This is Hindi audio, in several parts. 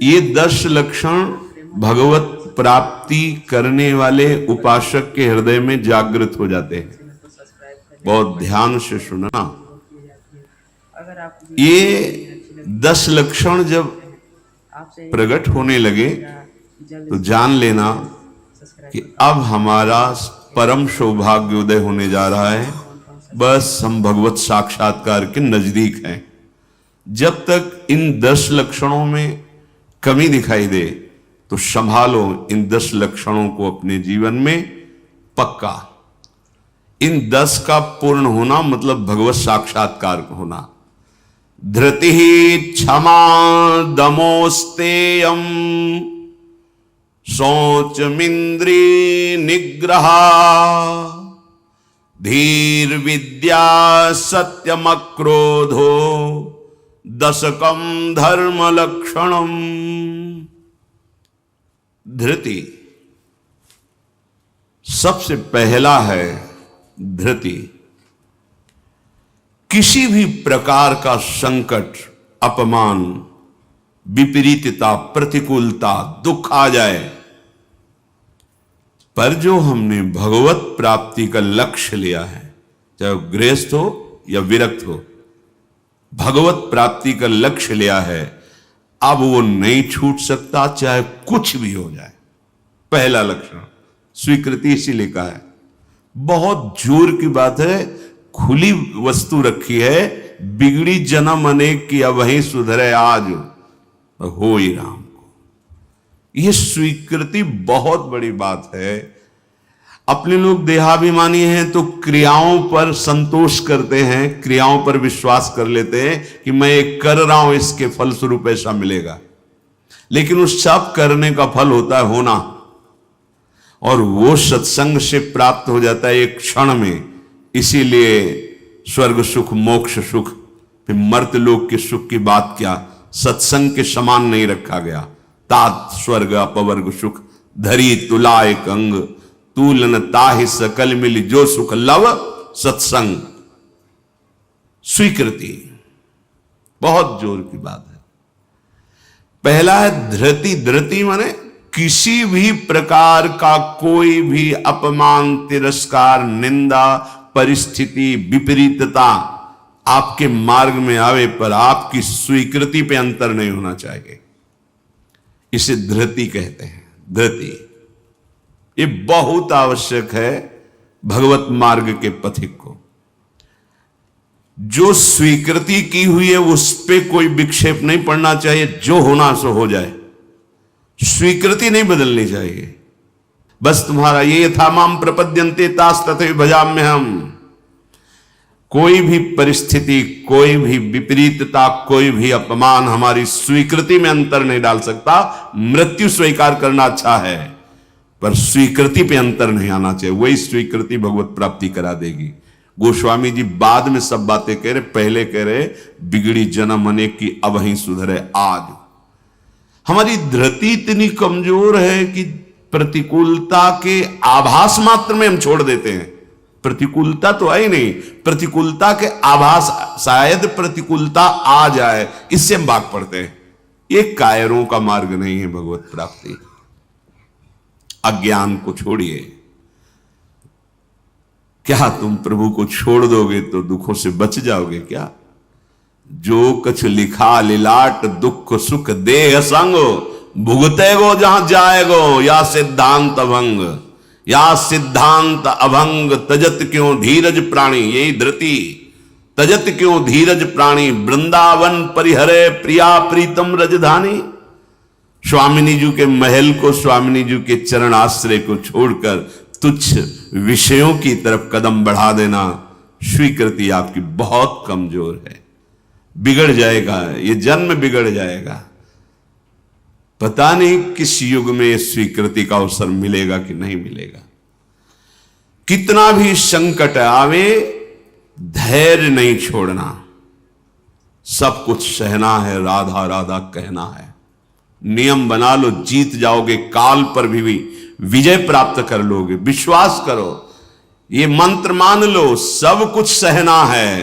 ये 10 लक्षण भगवत प्राप्ति करने वाले उपासक के हृदय में जागृत हो जाते हैं। बहुत ध्यान से सुनना। ये 10 लक्षण जब प्रकट होने लगे तो जान लेना कि अब हमारा परम सौभाग्योदय होने जा रहा है। बस हम भगवत साक्षात्कार के नजदीक हैं। जब तक इन 10 लक्षणों में कमी दिखाई दे तो संभालो इन 10 लक्षणों को अपने जीवन में पक्का। इन 10 का पूर्ण होना मतलब भगवत साक्षात्कार होना। धृति क्षमा दमोस्तेयम शौचमिंद्री निग्रह धीर विद्या सत्यमक्रोधो दशकम धर्म लक्षणम। धृति सबसे पहला है। धृति किसी भी प्रकार का संकट, अपमान, विपरीतता, प्रतिकूलता, दुख आ जाए, पर जो हमने भगवत प्राप्ति का लक्ष्य लिया है, चाहे गृहस्थ हो या विरक्त हो, भगवत प्राप्ति का लक्ष्य लिया है, अब वो नहीं छूट सकता, चाहे कुछ भी हो जाए। पहला लक्षण स्वीकृति इसीलिए कहा है। बहुत जोर की बात है। खुली वस्तु रखी है, बिगड़ी जन्म अनेक की अब वहीं सुधरे आज हो ही राम को। यह स्वीकृति बहुत बड़ी बात है। अपने लोग देहाभिमानी हैं तो क्रियाओं पर संतोष करते हैं, क्रियाओं पर विश्वास कर लेते हैं कि मैं एक कर रहा हूं, इसके फलस्वरूप ऐसा मिलेगा। लेकिन उस सब करने का फल होता है होना, और वो सत्संग से प्राप्त हो जाता है एक क्षण में। इसीलिए स्वर्ग सुख, मोक्ष सुख, फिर मर्त लोक के सुख की बात क्या, सत्संग के समान नहीं रखा गया। तात स्वर्ग अपवर्ग सुख धरी तुला एक अंग, तूलन ताहि सकल मिली जो सुख लव सत्संग। स्वीकृति बहुत जोर की बात है। पहला है धृति। धृति माने किसी भी प्रकार का कोई भी अपमान, तिरस्कार, निंदा, परिस्थिति, विपरीतता आपके मार्ग में आवे पर आपकी स्वीकृति पे अंतर नहीं होना चाहिए। इसे धृति कहते हैं। धृति ये बहुत आवश्यक है भगवत मार्ग के पथिक को। जो स्वीकृति की हुई है उस पे कोई विक्षेप नहीं पड़ना चाहिए। जो होना सो हो जाए, स्वीकृति नहीं बदलनी चाहिए। बस तुम्हारा ये था माम प्रपद्यन्ते तास तथे भजाम्य हम। कोई भी परिस्थिति, कोई भी विपरीतता, कोई भी अपमान हमारी स्वीकृति में अंतर नहीं डाल सकता। मृत्यु स्वीकार करना अच्छा है, पर स्वीकृति पे अंतर नहीं आना चाहिए। वही स्वीकृति भगवत प्राप्ति करा देगी। गोस्वामी जी बाद में सब बातें कह रहे, पहले कह रहे बिगड़ी जन्म अनेक की अब ही सुधरे आज। हमारी धृति इतनी कमजोर है कि प्रतिकूलता के आभास मात्र में हम छोड़ देते हैं। प्रतिकूलता तो आई नहीं, प्रतिकूलता के आभास, शायद प्रतिकूलता आ जाए, इससे हम भाग पड़ते हैं। ये कायरों का मार्ग नहीं है भगवत प्राप्ति। अज्ञान को छोड़िए। क्या तुम प्रभु को छोड़ दोगे तो दुखों से बच जाओगे क्या? जो कछ लिखा लिलाट दुख सुख देह संग, भुगते गो जहां जाएगो या सिद्धांत अभंग। या सिद्धांत अभंग तजत क्यों धीरज प्राणी। यही धृति। तजत क्यों धीरज प्राणी, वृंदावन परिहरे प्रिया प्रीतम रजधानी। स्वामिनी जी के महल को, स्वामिनी जी के चरण आश्रय को छोड़कर तुच्छ विषयों की तरफ कदम बढ़ा देना, स्वीकृति आपकी बहुत कमजोर है। बिगड़ जाएगा, ये जन्म बिगड़ जाएगा। पता नहीं किस युग में स्वीकृति का अवसर मिलेगा कि नहीं मिलेगा। कितना भी संकट आवे, धैर्य नहीं छोड़ना। सब कुछ सहना है, राधा राधा कहना है। नियम बना लो, जीत जाओगे। काल पर भी विजय प्राप्त कर लोगे। विश्वास करो, ये मंत्र मान लो, सब कुछ सहना है,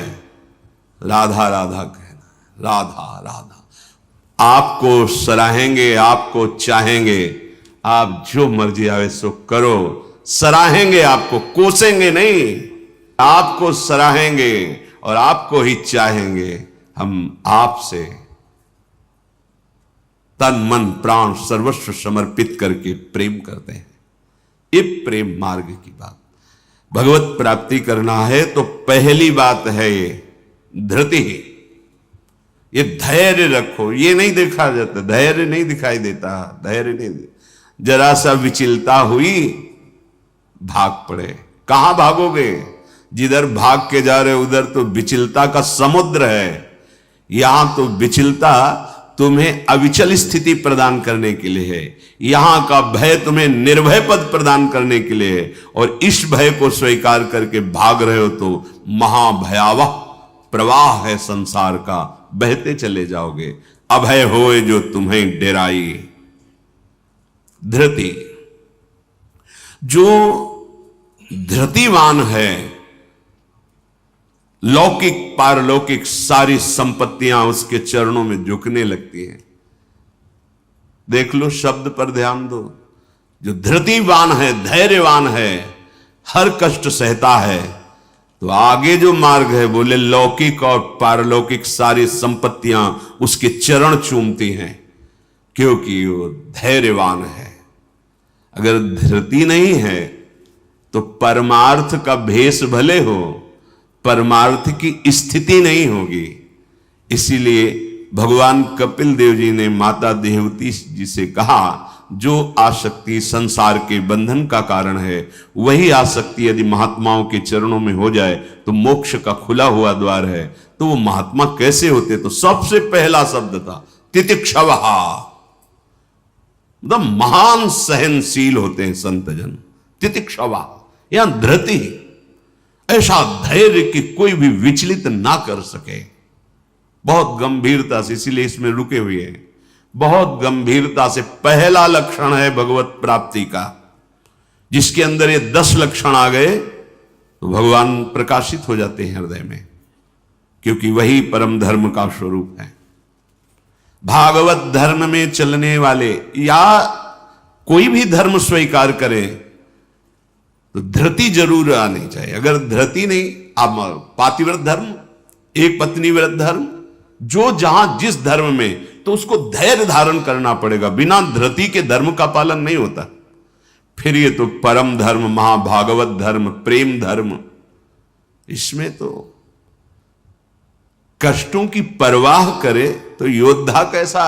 राधा राधा कहना, राधा राधा। आपको सराहेंगे, आपको चाहेंगे, आप जो मर्जी आवे सो करो। सराहेंगे आपको, कोसेंगे नहीं, आपको सराहेंगे और आपको ही चाहेंगे। हम आपसे तन मन प्राण सर्वस्व समर्पित करके प्रेम करते हैं। ये प्रेम मार्ग की बात। भगवत प्राप्ति करना है तो पहली बात है ये धृति। ये धैर्य रखो। ये नहीं देखा जाता, धैर्य नहीं दिखाई देता, धैर्य नहीं। जरा सा विचलता हुई, भाग पड़े। कहां भागोगे? जिधर भाग के जा रहे उधर तो विचलता का समुद्र है। यहां तो विचलता तुम्हें अविचल स्थिति प्रदान करने के लिए है। यहां का भय तुम्हें निर्भय पद प्रदान करने के लिए है। और इस भय को स्वीकार करके भाग रहे हो तो महाभयावह प्रवाह है संसार का, बहते चले जाओगे। अभय होए जो तुम्हें डेराई। धृति, जो धृतिवान है, लौकिक पारलौकिक सारी संपत्तियां उसके चरणों में झुकने लगती हैं। देख लो, शब्द पर ध्यान दो। जो धृतिवान है, धैर्यवान है, हर कष्ट सहता है, तो आगे जो मार्ग है बोले लौकिक और पारलौकिक सारी संपत्तियां उसके चरण चूमती हैं, क्योंकि वो धैर्यवान है। अगर धृति नहीं है तो परमार्थ का भेष भले हो, परमार्थ की स्थिति नहीं होगी। इसीलिए भगवान कपिल देव जी ने माता देवती जी से कहा, जो आसक्ति संसार के बंधन का कारण है, वही आसक्ति यदि महात्माओं के चरणों में हो जाए तो मोक्ष का खुला हुआ द्वार है। तो वो महात्मा कैसे होते? तो सबसे पहला शब्द था तितिक्षवः, मतलब महान सहनशील होते हैं संत जन। तितिक्षवः, यहां धृति, ऐसा धैर्य कि कोई भी विचलित ना कर सके। बहुत गंभीरता से, इसीलिए इसमें रुके हुए हैं। बहुत गंभीरता से पहला लक्षण है भगवत प्राप्ति का। जिसके अंदर ये 10 लक्षण आ गए तो भगवान प्रकाशित हो जाते हैं हृदय में, क्योंकि वही परम धर्म का स्वरूप है। भागवत धर्म में चलने वाले या कोई भी धर्म स्वीकार करे तो धृति जरूर आनी चाहिए। अगर धृति नहीं, आप पातिव्रत धर्म, एक पत्नी व्रत धर्म, जो जहां जिस धर्म में, तो उसको धैर्य धारण करना पड़ेगा। बिना धृति के धर्म का पालन नहीं होता। फिर ये तो परम धर्म, महाभागवत धर्म, प्रेम धर्म, इसमें तो कष्टों की परवाह करे तो योद्धा कैसा।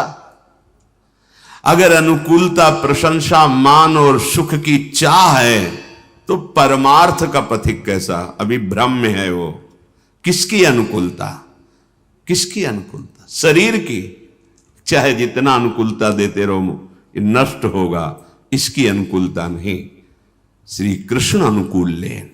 अगर अनुकूलता, प्रशंसा, मान और सुख की चाह है तो परमार्थ का पथिक कैसा। अभी भ्रम में है वो। किसकी अनुकूलता? किसकी अनुकूलता? शरीर की। चाहे जितना अनुकूलता देते रहो, ये नष्ट होगा। इसकी अनुकूलता नहीं। श्री कृष्ण अनुकूल लेन,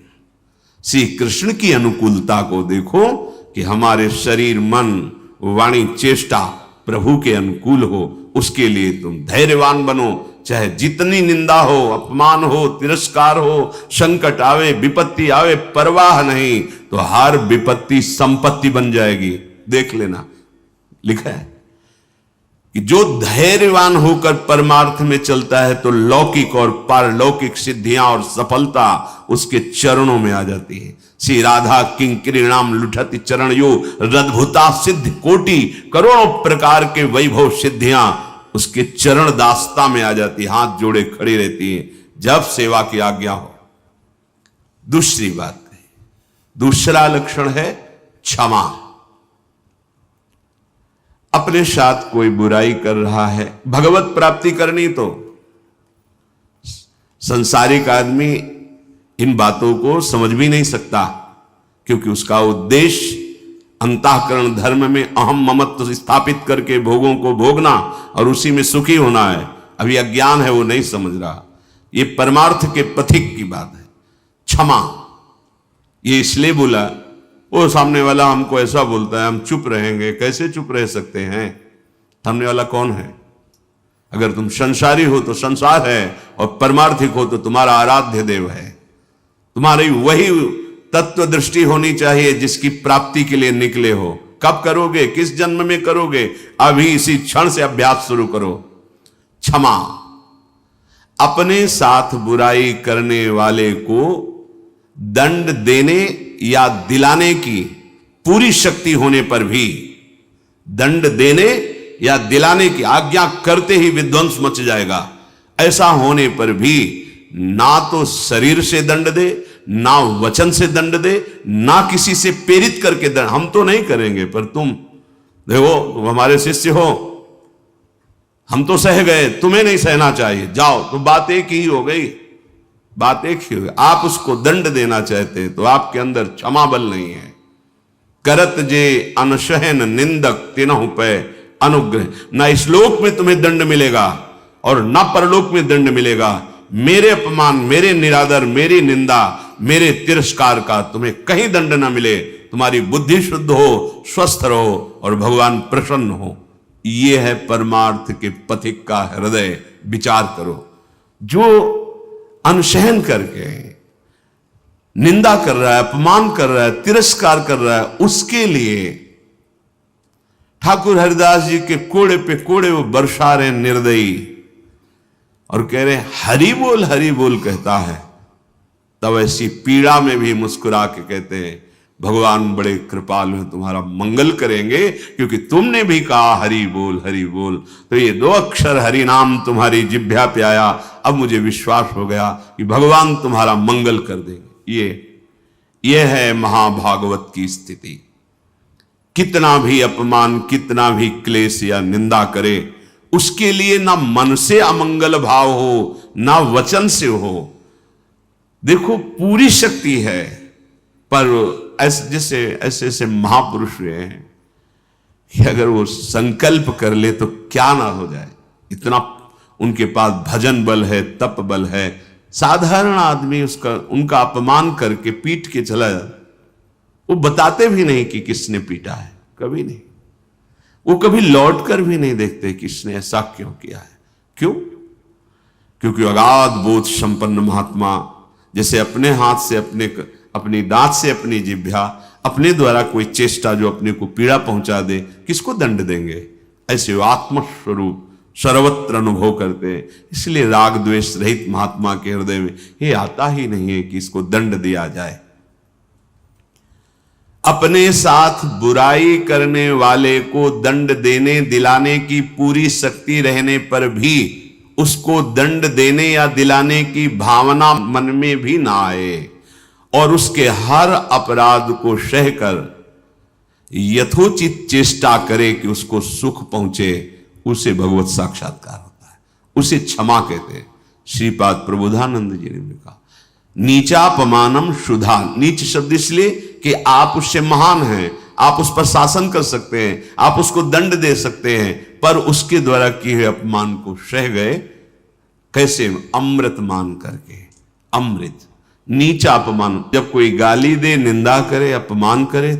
श्री कृष्ण की अनुकूलता को देखो कि हमारे शरीर, मन, वाणी, चेष्टा प्रभु के अनुकूल हो। उसके लिए तुम धैर्यवान बनो। चाहे जितनी निंदा हो, अपमान हो, तिरस्कार हो, संकट आवे, विपत्ति आवे, परवाह नहीं। तो हर विपत्ति संपत्ति बन जाएगी। देख लेना, लिखा है कि जो धैर्यवान होकर परमार्थ में चलता है तो लौकिक और पारलौकिक सिद्धियां और सफलता उसके चरणों में आ जाती है। श्री राधा किंकरीणाम लुठति चरण यो रद्भुता सिद्ध कोटि, करोड़ों प्रकार के वैभव सिद्धियां उसके चरण दास्ता में आ जाती, हाथ जोड़े खड़ी रहती हैं जब सेवा की आज्ञा हो। दूसरी बात है, दूसरा लक्षण है क्षमा। अपने साथ कोई बुराई कर रहा है, भगवत प्राप्ति करनी तो संसारिक आदमी इन बातों को समझ भी नहीं सकता, क्योंकि उसका उद्देश्य अंतःकरण धर्म में अहम ममत्व स्थापित करके भोगों को भोगना और उसी में सुखी होना है। अभी अज्ञान है, वो नहीं समझ रहा। ये परमार्थ के पथिक की बात है। क्षमा, ये इसलिए बोला, वो सामने वाला हमको ऐसा बोलता है, हम चुप रहेंगे। कैसे चुप रह सकते हैं? सामने वाला कौन है? अगर तुम संसारी हो तो संसार है, और परमार्थिक हो तो तुम्हारा आराध्य देव है। तुम्हारी वही तत्व दृष्टि होनी चाहिए जिसकी प्राप्ति के लिए निकले हो। कब करोगे, किस जन्म में करोगे? अभी इसी क्षण से अभ्यास शुरू करो। क्षमा, अपने साथ बुराई करने वाले को दंड देने या दिलाने की पूरी शक्ति होने पर भी, दंड देने या दिलाने की आज्ञा करते ही विध्वंस मच जाएगा, ऐसा होने पर भी ना तो शरीर से दंड दे, ना वचन से दंड दे, ना किसी से प्रेरित करके दंड। हम तो नहीं करेंगे, पर तुम देखो, तुम हमारे शिष्य हो, हम तो सह गए, तुम्हें नहीं सहना चाहिए, जाओ। तो बात एक ही हो गई, बात एक ही हो गई। आप उसको दंड देना चाहते तो आपके अंदर क्षमा बल नहीं है। करत जे अनशहन निंदक तिनहु पे अनुग्रह। ना इस लोक में तुम्हें दंड मिलेगा और ना परलोक में दंड मिलेगा। मेरे अपमान, मेरे निरादर, मेरी निंदा, मेरे तिरस्कार का तुम्हें कहीं दंड ना मिले। तुम्हारी बुद्धि शुद्ध हो, स्वस्थ रहो और भगवान प्रसन्न हो। ये है परमार्थ के पथिक का हृदय। विचार करो, जो अनशहन करके निंदा कर रहा है, अपमान कर रहा है, तिरस्कार कर रहा है, उसके लिए ठाकुर हरिदास जी के कोड़े पे कोड़े वो बरसा रहे निर्दयी और कह रहे हरि बोल कहता है। तब ऐसी पीड़ा में भी मुस्कुरा के कहते हैं भगवान बड़े कृपालु हैं, तुम्हारा मंगल करेंगे, क्योंकि तुमने भी कहा हरि बोल। तो ये 2 अक्षर हरि नाम तुम्हारी जिह्वा पे आया, अब मुझे विश्वास हो गया कि भगवान तुम्हारा मंगल कर देंगे। ये है महाभागवत की स्थिति। कितना भी अपमान, कितना भी क्लेश या निंदा करे, उसके लिए ना मन से अमंगल भाव हो, ना वचन से हो। देखो, पूरी शक्ति है, पर ऐसे ऐसे महापुरुष हुए हैं कि अगर वो संकल्प कर ले तो क्या ना हो जाए। इतना उनके पास भजन बल है, तप बल है। साधारण आदमी उनका अपमान करके पीट के चला जाता, वो बताते भी नहीं कि किसने पीटा है, कभी नहीं। वो कभी लौट कर भी नहीं देखते किसने ऐसा क्यों किया है। क्यों? क्योंकि अगाध बोध संपन्न महात्मा जैसे अपने हाथ से, अपनी दांत से अपनी जिह्वा, अपने द्वारा कोई चेष्टा जो अपने को पीड़ा पहुंचा दे, किसको दंड देंगे? ऐसे वो आत्मस्वरूप सर्वत्र अनुभव करते हैं। इसलिए राग द्वेष रहित महात्मा के हृदय में ये आता ही नहीं है कि इसको दंड दिया जाए। अपने साथ बुराई करने वाले को दंड देने दिलाने की पूरी शक्ति रहने पर भी उसको दंड देने या दिलाने की भावना मन में भी ना आए और उसके हर अपराध को सहकर यथोचित चेष्टा करे कि उसको सुख पहुंचे, उसे भगवत साक्षात्कार होता है, उसे क्षमा कहते हैं। श्रीपाद प्रबोधानंद जी ने कहा नीचापमानम शुद्धा। नीच शब्द इसलिए कि आप उससे महान हैं, आप उस पर शासन कर सकते हैं, आप उसको दंड दे सकते हैं, पर उसके द्वारा किए हुए अपमान को सह गए। कैसे? अमृत मान करके। अमृत, नीचा अपमान। जब कोई गाली दे, निंदा करे, अपमान करे,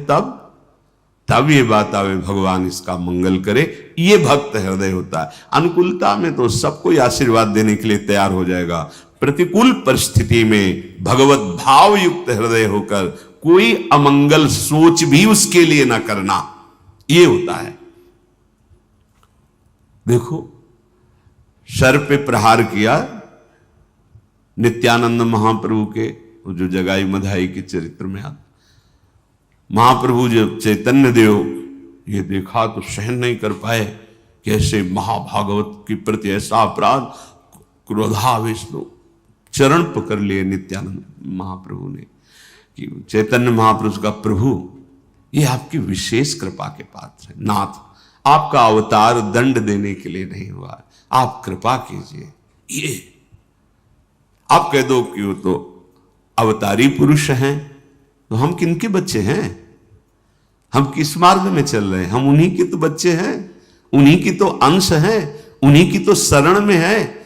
तब ये बात आवे भगवान इसका मंगल करे। ये भक्त हृदय होता है। अनुकूलता में तो सबको आशीर्वाद देने के लिए तैयार हो जाएगा। प्रतिकूल परिस्थिति में भगवत भाव युक्त हृदय होकर कोई अमंगल सोच भी उसके लिए ना करना, ये होता है। देखो, सर पे प्रहार किया नित्यानंद महाप्रभु के, जो जगाई मधाई के चरित्र में आता। महाप्रभु जब चैतन्य देव ये देखा तो सहन नहीं कर पाए कि ऐसे महाभागवत के प्रति ऐसा अपराध। क्रोधावेश लोग चरण पकड़ लिए नित्यानंद महाप्रभु ने कि चैतन्य महाप्रभु का प्रभु, ये आपकी विशेष कृपा के पात्र है। नाथ, आपका अवतार दंड देने के लिए नहीं हुआ, आप कृपा कीजिए। ये आप कह दो कि वो तो अवतारी पुरुष हैं, तो हम किनके बच्चे हैं? हम किस मार्ग में चल रहे हैं? हम उन्हीं के तो बच्चे हैं, उन्हीं की तो अंश हैं, उन्हीं की तो शरण में है।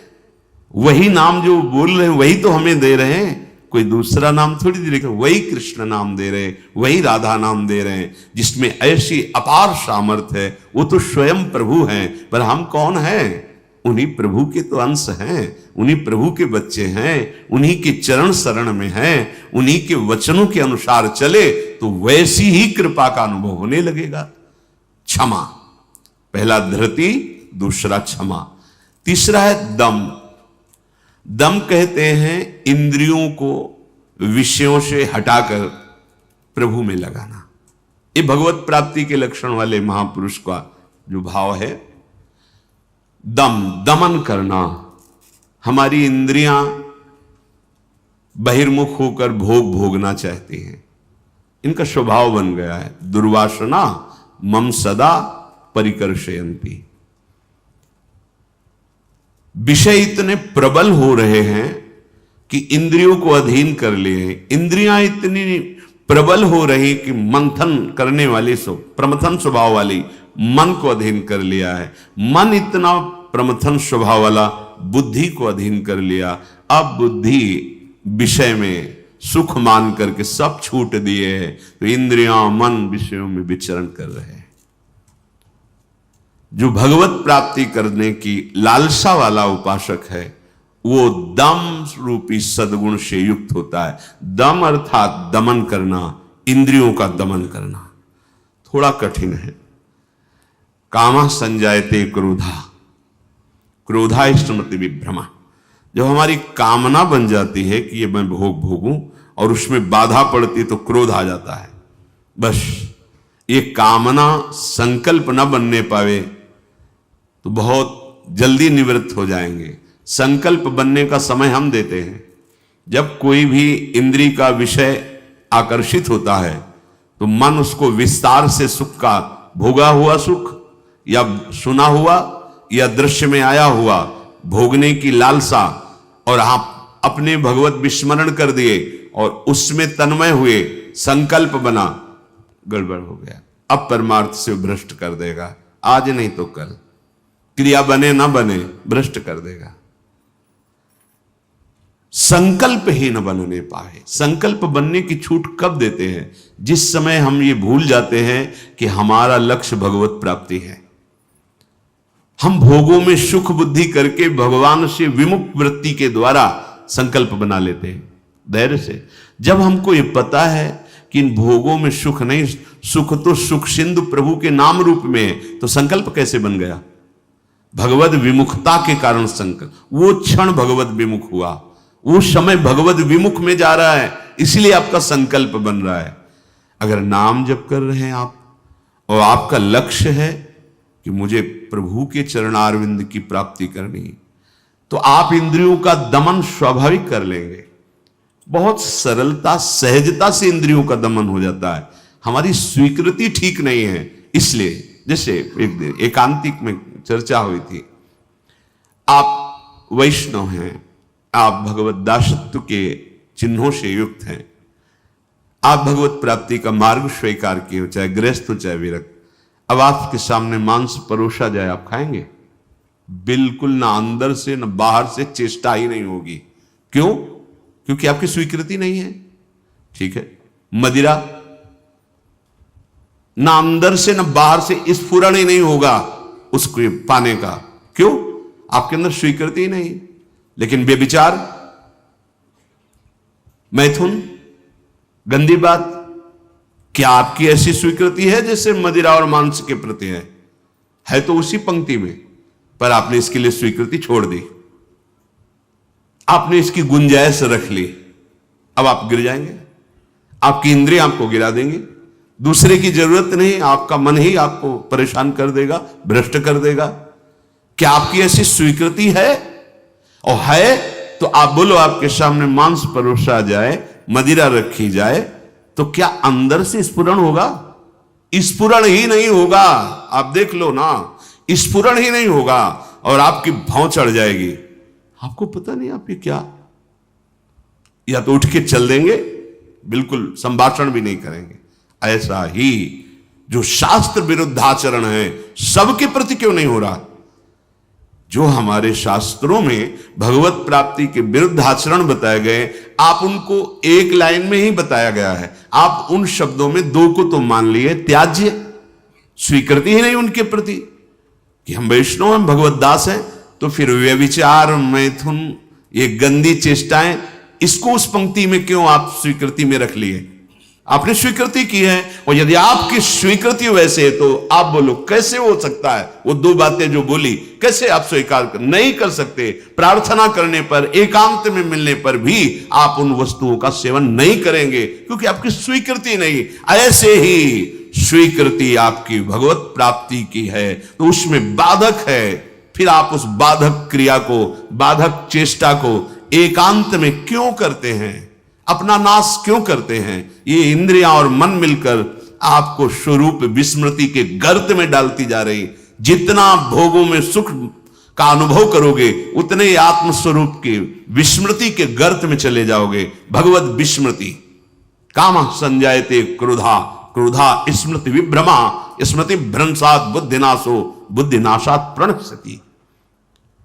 वही नाम जो बोल रहे हैं वही तो हमें दे रहे हैं, कोई दूसरा नाम थोड़ी दे रहे। वही कृष्ण नाम दे रहे हैं, वही राधा नाम दे रहे हैं, जिसमें ऐसी अपार सामर्थ्य है। वो तो स्वयं प्रभु हैं, पर हम कौन हैं? उन्हीं प्रभु के तो अंश हैं, उन्हीं प्रभु के बच्चे हैं, उन्हीं के चरण शरण में हैं, उन्हीं के वचनों के अनुसार चले तो वैसी ही कृपा का अनुभव होने लगेगा। क्षमा। पहला धृति, दूसरा क्षमा। तीसरा है दम। दम कहते हैं इंद्रियों को विषयों से हटाकर प्रभु में लगाना। ये भगवत प्राप्ति के लक्षण वाले महापुरुष का जो भाव है। दम, दमन करना। हमारी इंद्रियां बहिर्मुख होकर भोग भोगना चाहती हैं, इनका स्वभाव बन गया है। दुर्वासना मम सदा परिकर्षयन्ति। विषय इतने प्रबल हो रहे हैं कि इंद्रियों को अधीन कर लिए हैं। इंद्रियां इतनी प्रबल हो रही कि मंथन करने वाली प्रमथन स्वभाव वाली मन को अधीन कर लिया है। मन इतना प्रमथन स्वभाव वाला बुद्धि को अधीन कर लिया। अब बुद्धि विषय में सुख मान करके सब छूट दिए हैं, तो इंद्रियां मन विषयों में विचरण कर रहे हैं। जो भगवत प्राप्ति करने की लालसा वाला उपासक है, वो दम रूपी सद्गुण से युक्त होता है। दम अर्थात दमन करना, इंद्रियों का दमन करना थोड़ा कठिन है। कामा संजायते क्रोधा, क्रोधा स्मृति विभ्रमा। जब हमारी कामना बन जाती है कि ये मैं भोग भोगूं और उसमें बाधा पड़ती तो क्रोध आ जाता है। बस ये कामना संकल्प न बनने पावे तो बहुत जल्दी निवृत्त हो जाएंगे। संकल्प बनने का समय हम देते हैं। जब कोई भी इंद्री का विषय आकर्षित होता है तो मन उसको विस्तार से सुख का, भोगा हुआ सुख या सुना हुआ या दृश्य में आया हुआ भोगने की लालसा, और आप अपने भगवत विस्मरण कर दिए और उसमें तन्मय हुए, संकल्प बना, गड़बड़ हो गया। अब परमार्थ से भ्रष्ट कर देगा। आज नहीं तो कल, क्रिया बने ना बने, भ्रष्ट कर देगा। संकल्प ही न बनने पाए। संकल्प बनने की छूट कब देते हैं? जिस समय हम ये भूल जाते हैं कि हमारा लक्ष्य भगवत प्राप्ति है। हम भोगों में सुख बुद्धि करके भगवान से विमुख वृत्ति के द्वारा संकल्प बना लेते हैं धैर्य से। जब हमको ये पता है कि इन भोगों में सुख नहीं, सुख तो सुख सिंधु प्रभु के नाम रूप में है, तो संकल्प कैसे बन गया? भगवत विमुखता के कारण संकल्प। वो क्षण भगवत विमुख हुआ, वो समय भगवत विमुख में जा रहा है, इसलिए आपका संकल्प बन रहा है। अगर नाम जप कर रहे हैं आप और आपका लक्ष्य है कि मुझे प्रभु के चरणारविंद की प्राप्ति करनी, तो आप इंद्रियों का दमन स्वाभाविक कर लेंगे। बहुत सरलता सहजता से इंद्रियों का दमन हो जाता है। हमारी स्वीकृति ठीक नहीं है, इसलिए जैसे एक दिन एकांतिक में चर्चा हुई थी, आप वैष्णव हैं, आप भगवत दासत्व के चिन्हों से युक्त हैं, आप भगवत प्राप्ति का मार्ग स्वीकार किए हो, चाहे गृहस्थ हो चाहे विरक्त। अब आपके सामने मांस परोसा जाए, आप खाएंगे? बिल्कुल ना, अंदर से ना बाहर से चेष्टा ही नहीं होगी। क्यों? क्योंकि आपकी स्वीकृति नहीं है। ठीक है, मदिरा ना अंदर से ना बाहर से स्फुरण ही नहीं होगा उसको पाने का। क्यों? आपके अंदर स्वीकृति ही नहीं। लेकिन व्यभिचार, मैथुन, गंदी बात, क्या आपकी ऐसी स्वीकृति है जैसे मदिरा और मांस के प्रति है तो उसी पंक्ति में, पर आपने इसके लिए स्वीकृति छोड़ दी, आपने इसकी गुंजाइश रख ली। अब आप गिर जाएंगे, आपकी इंद्रियां आपको गिरा देंगे। दूसरे की जरूरत नहीं, आपका मन ही आपको परेशान कर देगा, भ्रष्ट कर देगा। क्या आपकी ऐसी स्वीकृति है? और है तो आप बोलो, आपके सामने मांस परोसा जाए, मदिरा रखी जाए, तो क्या अंदर से स्फुरण होगा? स्फुरण ही नहीं होगा। आप देख लो ना, स्फुरण ही नहीं होगा और आपकी भौं चढ़ जाएगी। आपको पता नहीं आप ये क्या, या तो उठ के चल देंगे, बिल्कुल संभाषण भी नहीं करेंगे। ऐसा ही जो शास्त्र विरुद्ध आचरण है, सबके प्रति क्यों नहीं हो रहा? जो हमारे शास्त्रों में भगवत प्राप्ति के विरुद्ध आचरण बताए गए, आप उनको एक लाइन में ही बताया गया है। आप उन शब्दों में दो को तो मान लिए त्याज्य, स्वीकृति ही नहीं उनके प्रति कि हम वैष्णव हैं, भगवत दास हैं। तो फिर व्यभिचार, मैथुन, ये गंदी चेष्टाएं, इसको उस पंक्ति में क्यों आप स्वीकृति में रख लिए? आपने स्वीकृति की है, और यदि आपकी स्वीकृति वैसे है तो आप बोलो कैसे हो सकता है वो दो बातें जो बोली, कैसे आप स्वीकार नहीं कर सकते? प्रार्थना करने पर, एकांत में मिलने पर भी आप उन वस्तुओं का सेवन नहीं करेंगे क्योंकि आपकी स्वीकृति नहीं। ऐसे ही स्वीकृति आपकी भगवत प्राप्ति की है तो उसमें बाधक है, फिर आप उस बाधक क्रिया को, बाधक चेष्टा को एकांत में क्यों करते हैं? अपना नाश क्यों करते हैं? ये इंद्रियां और मन मिलकर आपको स्वरूप विस्मृति के गर्त में डालती जा रही। जितना भोगों में सुख का अनुभव करोगे उतने ही आत्मस्वरूप की विस्मृति के गर्त में चले जाओगे। भगवत विस्मृति, काम संजायते क्रोधा, क्रोधा स्मृति विभ्रमा, स्मृति भ्रंशात बुद्धिनाशो, बुद्धिनाशात प्रणश्यति।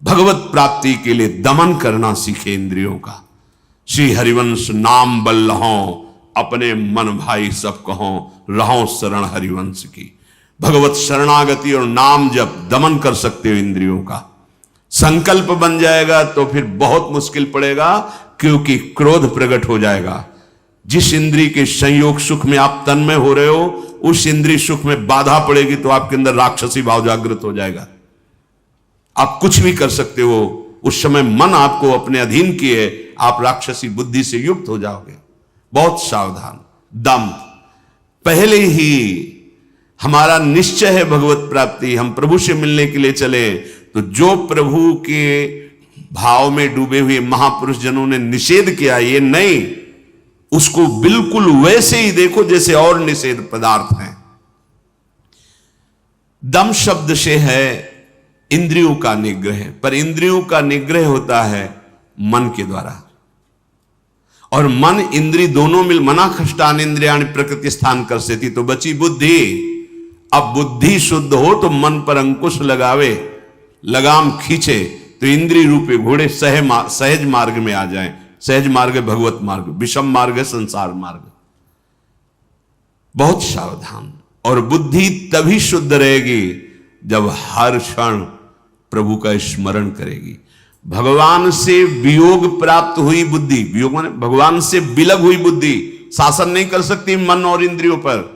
भगवत प्राप्ति के लिए दमन करना सीखे इंद्रियों का। श्री हरिवंश नाम बल्लहों, अपने मन भाई सब कहो, रहो शरण हरिवंश की। भगवत शरणागति और नाम जब दमन कर सकते हो इंद्रियों का, संकल्प बन जाएगा तो फिर बहुत मुश्किल पड़ेगा क्योंकि क्रोध प्रकट हो जाएगा। जिस इंद्री के संयोग सुख में आप तन्मय हो रहे हो, उस इंद्री सुख में बाधा पड़ेगी तो आपके अंदर राक्षसी भाव जागृत हो जाएगा। आप कुछ भी कर सकते हो, उस समय मन आपको अपने अधीन किए, आप राक्षसी बुद्धि से युक्त हो जाओगे। बहुत सावधान। दम, पहले ही हमारा निश्चय है भगवत प्राप्ति, हम प्रभु से मिलने के लिए चले, तो जो प्रभु के भाव में डूबे हुए महापुरुष जनों ने निषेध किया, ये नहीं, उसको बिल्कुल वैसे ही देखो जैसे और निषेध पदार्थ हैं। दम शब्द से है इंद्रियों का निग्रह, पर इंद्रियों का निग्रह होता है मन के द्वारा, और मन इंद्री दोनों मिल मना खष्टान इंद्रियाणि प्रकृति स्थान कर सेती, तो बची बुद्धि। अब बुद्धि शुद्ध हो तो मन पर अंकुश लगावे, लगाम खींचे तो इंद्रिय रूपे घोड़े सहज मार्ग में आ जाएं। सहज मार्ग है भगवत मार्ग, विषम मार्ग है संसार मार्ग। बहुत सावधान। और बुद्धि तभी शुद्ध रहेगी जब हर क्षण प्रभु का स्मरण करेगी। भगवान से वियोग प्राप्त हुई बुद्धि, वियोग माने भगवान से विलग हुई बुद्धि शासन नहीं कर सकती मन और इंद्रियों पर,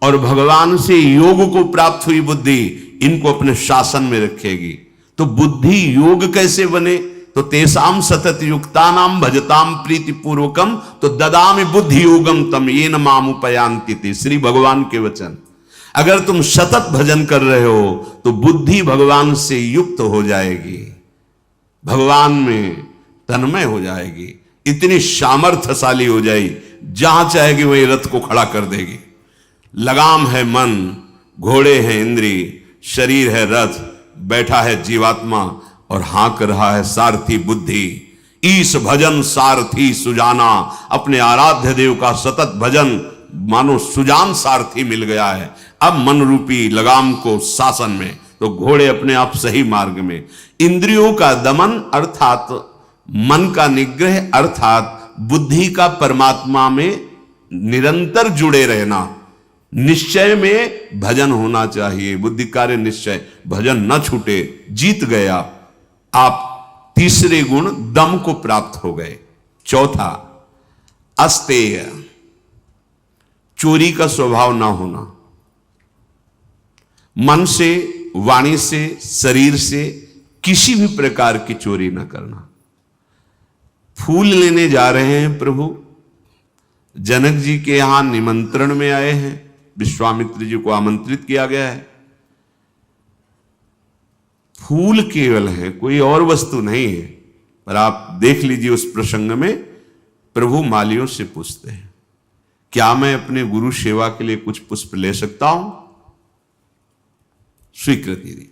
और भगवान से योग को प्राप्त हुई बुद्धि इनको अपने शासन में रखेगी। तो बुद्धि योग कैसे बने? तो तेसाम सतत युक्तानाम भजताम प्रीति पूर्वकम तो ददामि बुद्धि योगम तम येन माम उपयांति ते। श्री भगवान के वचन। अगर तुम सतत भजन कर रहे हो तो बुद्धि भगवान से युक्त हो जाएगी, भगवान में तन्मय हो जाएगी, इतनी सामर्थ्यशाली हो जाएगी, जहां चाहेगी वही रथ को खड़ा कर देगी। लगाम है मन, घोड़े हैं इंद्री, शरीर है रथ, बैठा है जीवात्मा और हाँक रहा है सारथी बुद्धि। ईश भजन सारथी सुजाना, अपने आराध्य देव का सतत भजन मानो सुजान सारथी मिल गया है। अब मन रूपी लगाम को शासन में, तो घोड़े अपने आप सही मार्ग में। इंद्रियों का दमन अर्थात मन का निग्रह, अर्थात बुद्धि का परमात्मा में निरंतर जुड़े रहना। निश्चय में भजन होना चाहिए, बुद्धि कार्य निश्चय, भजन न छूटे। जीत गया आप, तीसरे गुण दम को प्राप्त हो गए। चौथा अस्तेय, चोरी का स्वभाव ना होना। मन से, वाणी से, शरीर से किसी भी प्रकार की चोरी ना करना। फूल लेने जा रहे हैं प्रभु, जनक जी के यहां निमंत्रण में आए हैं, विश्वामित्र जी को आमंत्रित किया गया है। फूल केवल है, कोई और वस्तु नहीं है। पर आप देख लीजिए उस प्रसंग में प्रभु मालियों से पूछते हैं, क्या मैं अपने गुरु सेवा के लिए कुछ पुष्प ले सकता हूं? स्वीकृति दी।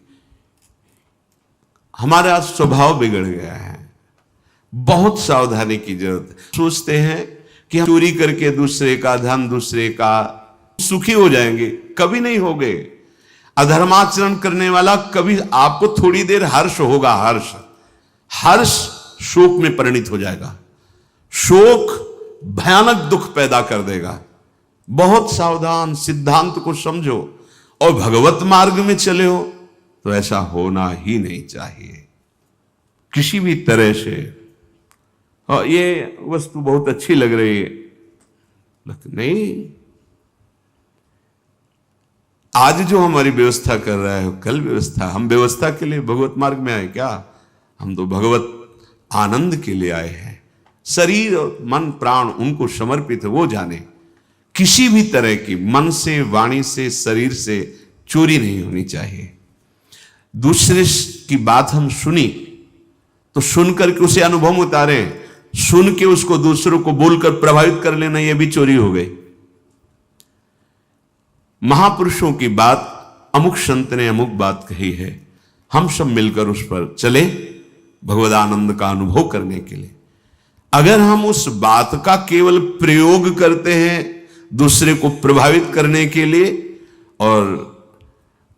हमारा स्वभाव बिगड़ गया है, बहुत सावधानी की जरूरत है। सोचते हैं कि हम चोरी करके दूसरे का धन, दूसरे का सुखी हो जाएंगे, कभी नहीं होगे। अधर्माचरण करने वाला कभी, आपको थोड़ी देर हर्ष होगा, हर्ष शोक में परिणित हो जाएगा, शोक भयानक दुख पैदा कर देगा। बहुत सावधान, सिद्धांत को समझो और भगवत मार्ग में चले हो तो ऐसा होना ही नहीं चाहिए किसी भी तरह से। और ये वस्तु बहुत अच्छी लग रही है, नहीं, आज जो हमारी व्यवस्था कर रहा है कल व्यवस्था, हम व्यवस्था के लिए भगवत मार्ग में आए क्या? हम तो भगवत आनंद के लिए आए हैं। शरीर और मन प्राण उनको समर्पित है, वो जाने। किसी भी तरह की मन से, वाणी से, शरीर से चोरी नहीं होनी चाहिए। दूसरे की बात हम सुनी तो सुन करके उसे अनुभव उतारे, सुन के उसको दूसरों को बोलकर प्रभावित कर लेना, यह भी चोरी हो गई। महापुरुषों की बात, अमुक संत ने अमुक बात कही है, हम सब मिलकर उस पर चले भगवदानंद का अनुभव करने के लिए। अगर हम उस बात का केवल प्रयोग करते हैं दूसरे को प्रभावित करने के लिए और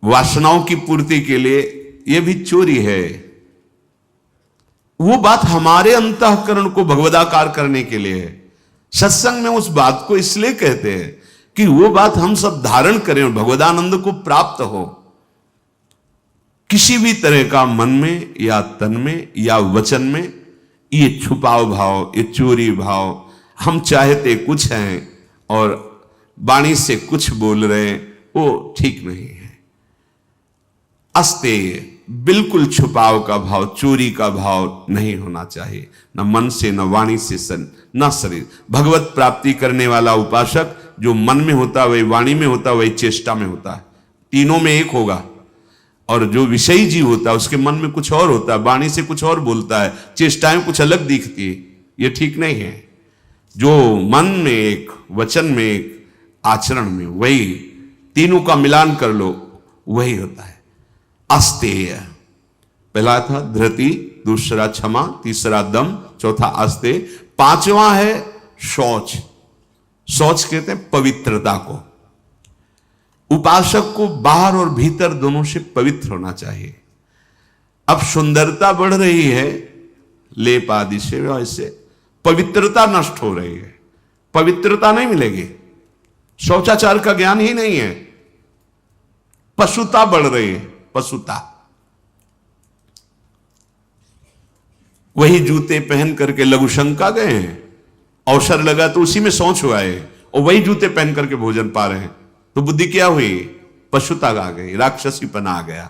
वासनाओं की पूर्ति के लिए, यह भी चोरी है। वो बात हमारे अंतःकरण को भगवदाकार करने के लिए है। सत्संग में उस बात को इसलिए कहते हैं कि वो बात हम सब धारण करें और भगवदानंद को प्राप्त हो। किसी भी तरह का मन में या तन में या वचन में ये छुपाव भाव, ये चोरी भाव, हम चाहते कुछ हैं और वाणी से कुछ बोल रहे हैं, वो ठीक नहीं है। अस्तेय, बिल्कुल छुपाव का भाव, चोरी का भाव नहीं होना चाहिए, न मन से, न वाणी से, न शरीर। भगवत प्राप्ति करने वाला उपासक जो मन में होता वही वाणी में होता, वही चेष्टा में होता है, तीनों में एक होगा। और जो विषयी जीव होता है उसके मन में कुछ और होता है, वाणी से कुछ और बोलता है, चेष्टाएं कुछ अलग दिखती है, ये ठीक नहीं है। जो मन में एक, वचन में एक, आचरण में वही, तीनों का मिलान कर लो, वही होता है अस्तेय। पहला था धृति, दूसरा क्षमा, तीसरा दम, चौथा अस्तेय, पांचवा है शौच। शौच कहते हैं पवित्रता को। उपासक को बाहर और भीतर दोनों से पवित्र होना चाहिए। अब सुंदरता बढ़ रही है लेप आदि से, वैसे पवित्रता नष्ट हो रही है, पवित्रता नहीं मिलेगी। शौचाचार का ज्ञान ही नहीं है, पशुता बढ़ रही है, पशुता। वही जूते पहन करके लघुशंका गए हैं, अवसर लगा तो उसी में शौच हुआ है, और वही जूते पहन करके भोजन पा रहे हैं, तो बुद्धि क्या हुई? पशुता आ गई, राक्षसीपना आ गया।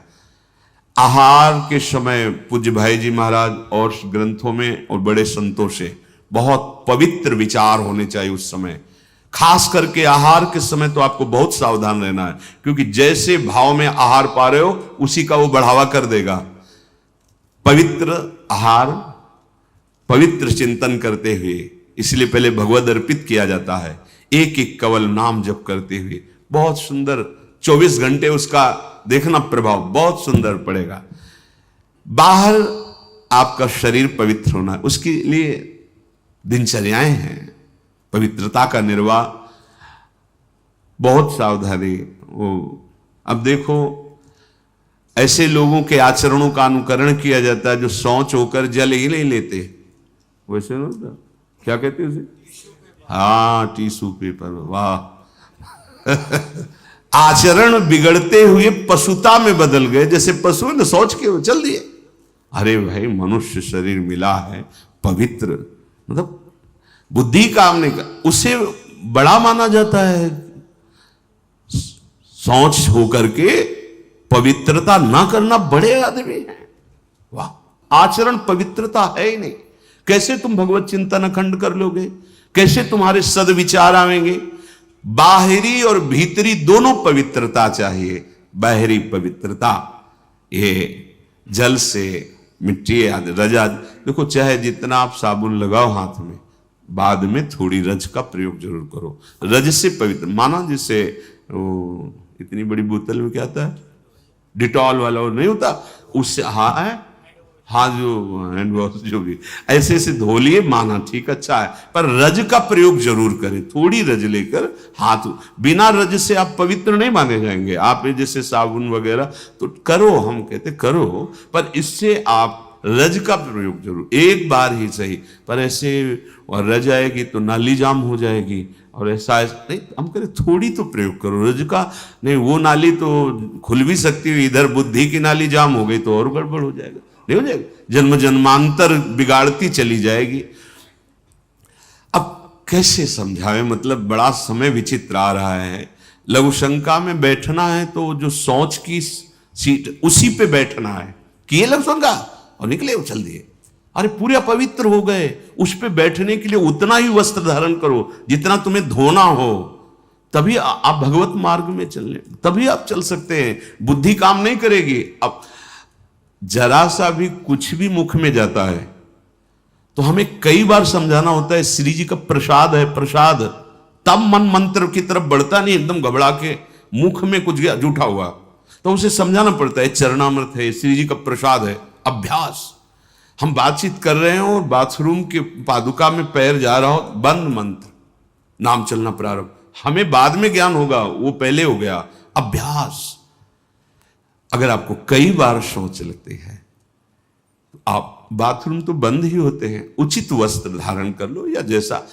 आहार के समय पूज्य भाई जी महाराज और ग्रंथों में और बड़े संतों से बहुत पवित्र विचार होने चाहिए उस समय। खास करके आहार के समय तो आपको बहुत सावधान रहना है, क्योंकि जैसे भाव में आहार पा रहे हो उसी का वो बढ़ावा कर देगा। पवित्र आहार, पवित्र चिंतन करते हुए, इसलिए पहले भगवद अर्पित किया जाता है, एक एक कवल नाम जप करते हुए। बहुत सुंदर 24 घंटे उसका देखना प्रभाव बहुत सुंदर पड़ेगा। बाहर आपका शरीर पवित्र होना है, उसके लिए दिनचर्याएं हैं, पवित्रता का निर्वाह, बहुत सावधानी। वो अब देखो ऐसे लोगों के आचरणों का अनुकरण किया जाता है जो शौच होकर जल ही नहीं लेते। वैसे ना क्या कहते हैं उसे? हाँ, टिश्यू पेपर। वाह आचरण बिगड़ते हुए पशुता में बदल गए। जैसे पशु ने शौच के चल दिए। अरे भाई, मनुष्य शरीर मिला है पवित्र, मतलब बुद्धि काम नहीं कर, उसे बड़ा माना जाता है। शौच होकर के पवित्रता ना करना बड़े आदमी हैं। वाह, आचरण पवित्रता है ही नहीं। कैसे तुम भगवत चिंतन अखंड कर लोगे? कैसे तुम्हारे सदविचार आवेंगे? बाहरी और भीतरी दोनों पवित्रता चाहिए। बाहरी पवित्रता ये जल से, मिट्टी आदि, रजा। देखो, चाहे जितना आप साबुन लगाओ हाथ में, बाद में थोड़ी रज का प्रयोग जरूर करो। रज से पवित्र माना, जिससे वो इतनी बड़ी बोतल में क्या आता है, डिटॉल वाला, वो नहीं होता, उससे हाँ जो हैंड वॉश जो भी ऐसे से धो लिए, माना ठीक, अच्छा है, पर रज का प्रयोग जरूर करें। थोड़ी रज लेकर हाथ, बिना रज से आप पवित्र नहीं माने जाएंगे। आप जैसे साबुन वगैरह तो करो, हम कहते करो, पर इससे आप रज का प्रयोग जरूर, एक बार ही सही, पर ऐसे और रज आएगी तो नाली जाम हो जाएगी, और ऐसा नहीं, हम करें थोड़ी तो प्रयोग करो रज का। नहीं, वो नाली तो खुल भी सकती है, इधर बुद्धि की नाली जाम हो गई तो और गड़बड़ हो जाएगा, नहीं हो जाएगा, जन्म जन्मांतर बिगाड़ती चली जाएगी। अब कैसे समझावे, मतलब बड़ा समय विचित्र आ रहा है। लघु शंका में बैठना है तो जो सोच की सीट उसी पे बैठना है, किए लघु शंका और निकले उछल दिए। अरे पूरे अपवित्र हो गए, उस पे बैठने के लिए उतना ही वस्त्र धारण करो जितना तुम्हें धोना हो, तभी आप भगवत मार्ग में चलने, तभी आप चल सकते हैं। बुद्धि काम नहीं करेगी। अब जरा सा भी कुछ भी मुख में जाता है तो हमें कई बार समझाना होता है, श्री जी का प्रसाद है, प्रसाद, तब मन मंत्र की तरफ बढ़ता नहीं, एकदम घबरा के मुख में कुछ गया जूठा हुआ तो उसे समझाना पड़ता है, चरणामृत है, श्री जी का प्रसाद है। अभ्यास, हम बातचीत कर रहे हैं और बाथरूम के पादुका में पैर जा रहा हो, बंद मंत्र, नाम चलना प्रारंभ, हमें बाद में ज्ञान होगा, वो पहले हो गया। अभ्यास। अगर आपको कई बार शौच लगती है, आप बाथरूम तो बंद ही होते हैं, उचित वस्त्र धारण कर लो, या जैसा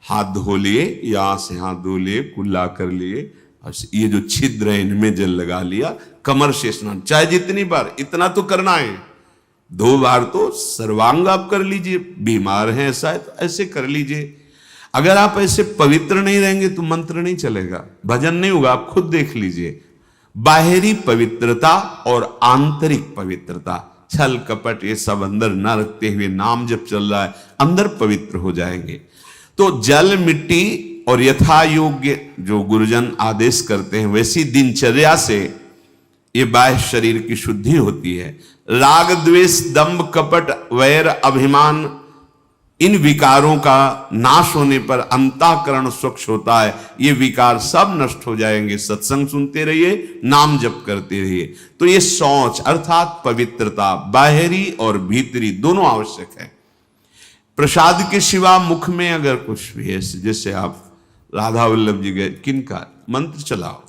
हाथ धो लिए, यहां से हाथ धो लिए, कुल्ला कर लिए, और ये जो छिद्र है इनमें जल लगा लिया, कमर से स्नान, चाहे जितनी बार, इतना तो करना है। 2 बार तो सर्वांग आप कर लीजिए, बीमार हैं ऐसा है तो ऐसे कर लीजिए। अगर आप ऐसे पवित्र नहीं रहेंगे तो मंत्र नहीं चलेगा, भजन नहीं होगा। आप खुद देख लीजिए, बाहरी पवित्रता और आंतरिक पवित्रता, छल कपट ये सब अंदर न रखते हुए नाम जब चल रहा है, अंदर पवित्र हो जाएंगे। तो जल मिट्टी और यथा योग्य जो गुरुजन आदेश करते हैं वैसी दिनचर्या से ये बाह्य शरीर की शुद्धि होती है। राग द्वेष दंभ कपट वैर अभिमान, इन विकारों का नाश होने पर अंतःकरण स्वच्छ होता है। ये विकार सब नष्ट हो जाएंगे। सत्संग सुनते रहिए, नाम जप करते रहिए। तो ये शौच अर्थात पवित्रता, बाहरी और भीतरी दोनों आवश्यक है। प्रसाद के सिवा मुख में अगर कुछ भी है, जैसे आप राधा वल्लभ जी गए, किनका मंत्र चलाओ,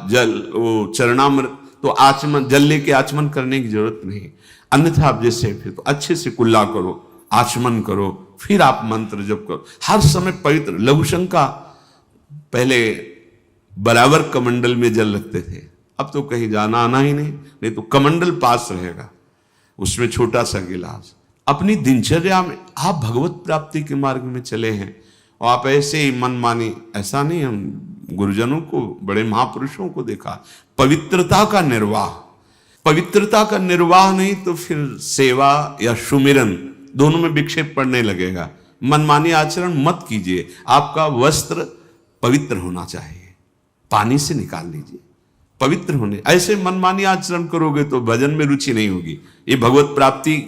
जल वो चरणामृत, तो आचमन, जल लेके आचमन करने की जरूरत नहीं। अन्यथा आप जैसे फिर तो अच्छे से कुल्ला करो, आचमन करो, फिर आप मंत्र जप करो, हर समय पवित्र। लघु शंका पहले बराबर कमंडल में जल रखते थे, अब तो कहीं जाना आना ही नहीं तो कमंडल पास रहेगा, उसमें छोटा सा गिलास। अपनी दिनचर्या में आप भगवत प्राप्ति के मार्ग में चले हैं और आप ऐसे ही मनमानी, ऐसा नहीं। हम गुरुजनों को, बड़े महापुरुषों को देखा, पवित्रता का निर्वाह, पवित्रता का निर्वाह नहीं तो फिर सेवा या सुमिरन दोनों में विक्षेप पड़ने लगेगा। मनमानी आचरण मत कीजिए। आपका वस्त्र पवित्र होना चाहिए, पानी से निकाल लीजिए, पवित्र होने। ऐसे मनमानी आचरण करोगे तो भजन में रुचि नहीं होगी। ये भगवत प्राप्ति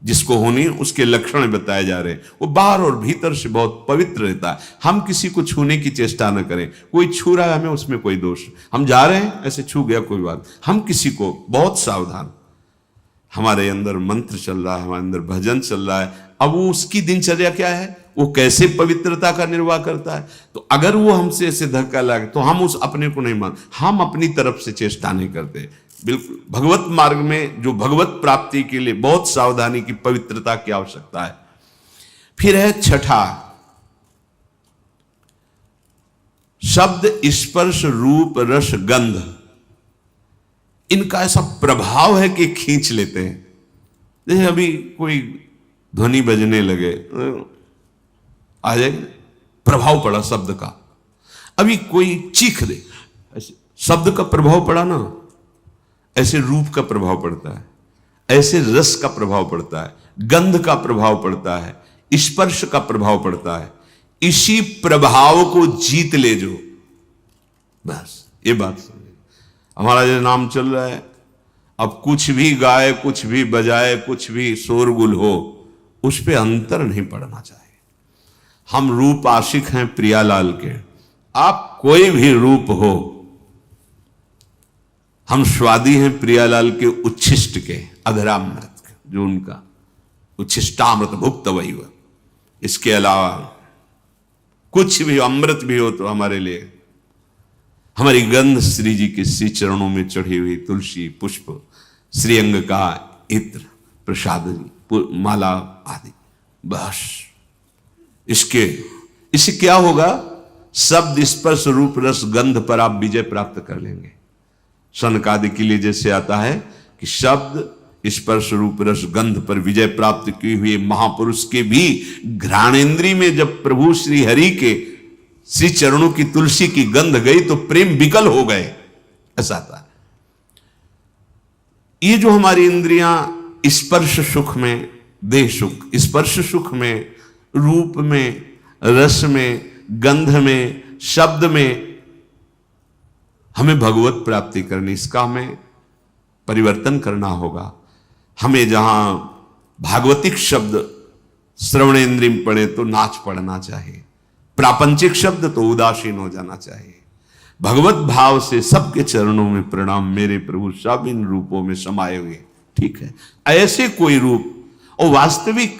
जिसको होनी उसके लक्षण बताए जा रहे हैं। वो बाहर और भीतर से बहुत पवित्र रहता है। हम किसी को छूने की चेष्टा न करें। कोई छू रहा है हमें, उसमें कोई दोष, हम जा रहे हैं ऐसे छू गया कोई बात, हम किसी को बहुत सावधान। हमारे अंदर मंत्र चल रहा है, हमारे अंदर भजन चल रहा है, अब वो उसकी दिनचर्या क्या है, वो कैसे पवित्रता का निर्वाह करता है। तो अगर वो हमसे ऐसे धक्का लगे तो हम उस अपने को नहीं मान, हम अपनी तरफ से चेष्टा नहीं करते। बिल्कुल भगवत मार्ग में जो भगवत प्राप्ति के लिए बहुत सावधानी की, पवित्रता की आवश्यकता है। फिर है छठा, शब्द स्पर्श रूप रस गंध, इनका ऐसा प्रभाव है कि खींच लेते हैं। जैसे अभी कोई ध्वनि बजने लगे, आ जाएगा, प्रभाव पड़ा शब्द का। अभी कोई चीख दे, ऐसे शब्द का प्रभाव पड़ा ना, ऐसे रूप का प्रभाव पड़ता है, ऐसे रस का प्रभाव पड़ता है, गंध का प्रभाव पड़ता है, स्पर्श का प्रभाव पड़ता है। इसी प्रभाव को जीत ले जो, बस ये बात समझे। हमारा जो नाम चल रहा है, अब कुछ भी गाए, कुछ भी बजाए, कुछ भी शोरगुल हो, उस पे अंतर नहीं पड़ना चाहिए। हम रूप आशिक हैं प्रियालाल के, आप कोई भी रूप हो, हम स्वादी हैं प्रियालाल के उच्छिष्ट के, अधरामृत के, जो उनका उच्छिष्टामृत भुक्त वही हुआ। इसके अलावा कुछ भी अमृत भी हो तो हमारे लिए, हमारी गंध श्री जी के श्री चरणों में चढ़ी हुई तुलसी पुष्प, श्रीअंग का इत्र, प्रसाद माला आदि, बस। इससे क्या होगा, शब्द स्पर्श रूप रस गंध पर आप विजय प्राप्त कर लेंगे। सनकादि के लिए जैसे आता है कि शब्द स्पर्श रूप रस गंध पर विजय प्राप्त किए हुए महापुरुष के भी घ्राणेन्द्री में जब प्रभु श्री हरि के श्री चरणों की तुलसी की गंध गई तो प्रेम विकल हो गए, ऐसा था। ये जो हमारी इंद्रियां स्पर्श सुख में, देह सुख, स्पर्श सुख में, रूप में, रस में, गंध में, शब्द में हमें भगवत प्राप्ति करनी, इसका हमें परिवर्तन करना होगा। हमें जहां भागवतिक शब्द श्रवणेन्द्रिय में पड़े तो नाच पड़ना चाहिए, प्रापंचिक शब्द तो उदासीन हो जाना चाहिए। भगवत भाव से सबके चरणों में प्रणाम, मेरे प्रभु सब इन रूपों में समाये हुए, ठीक है। ऐसे कोई रूप, और वास्तविक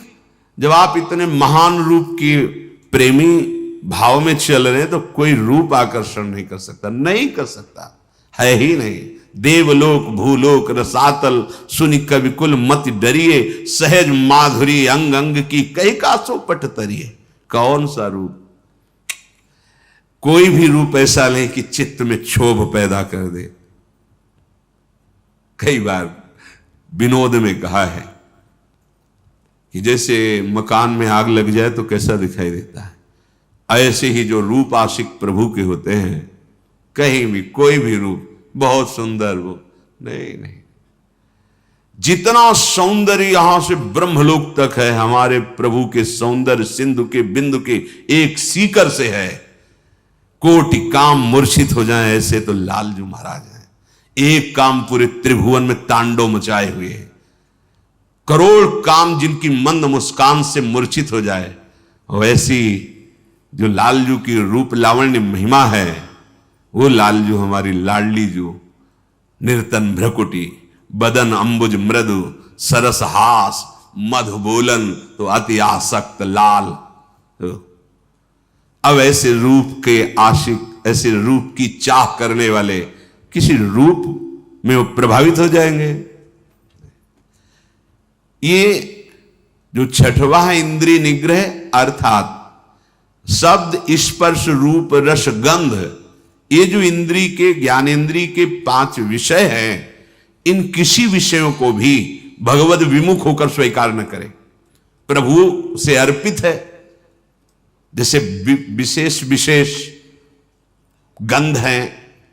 जब आप इतने महान रूप की प्रेमी भाव में चल रहे हैं तो कोई रूप आकर्षण नहीं कर सकता, नहीं कर सकता, है ही नहीं। देवलोक भूलोक रसातल सुनि कवि कुल मत डरिए, सहज माधुरी अंग अंग की कई कासो पट तरिए। कौन सा रूप? कोई भी रूप ऐसा नहीं कि चित्त में क्षोभ पैदा कर दे। कई बार विनोद में कहा है कि जैसे मकान में आग लग जाए तो कैसा दिखाई देता है, ऐसे ही जो रूप आशिक प्रभु के होते हैं, कहीं भी कोई भी रूप बहुत सुंदर वो नहीं। जितना सौंदर्य यहां से ब्रह्मलोक तक है, हमारे प्रभु के सौंदर्य सिंधु के बिंदु के एक सीकर से है। कोटि काम मूर्छित हो जाए ऐसे तो लालजू महाराज हैं। एक काम पूरे त्रिभुवन में तांडव मचाए हुए है। करोड़ काम जिनकी मंद मुस्कान से मूर्छित हो जाए, वैसी जो लालजू की रूप लावण्य महिमा है, वो लालजू हमारी लाडली जो निर्तन भ्रकुटी, बदन अंबुज मृदु, सरस हास, मधु बोलन तो अति आसक्त लाल। अब ऐसे रूप के आशिक, ऐसे रूप की चाह करने वाले किसी रूप में वो प्रभावित हो जाएंगे। ये जो छठवां है इंद्रिय निग्रह, अर्थात शब्द स्पर्श रूप रस गंध, ये जो इंद्रिय के ज्ञानेन्द्रिय के 5 विषय हैं, इन किसी विषयों को भी भगवद विमुख होकर स्वीकार न करें। प्रभु से अर्पित है, जैसे विशेष विशेष गंध हैं,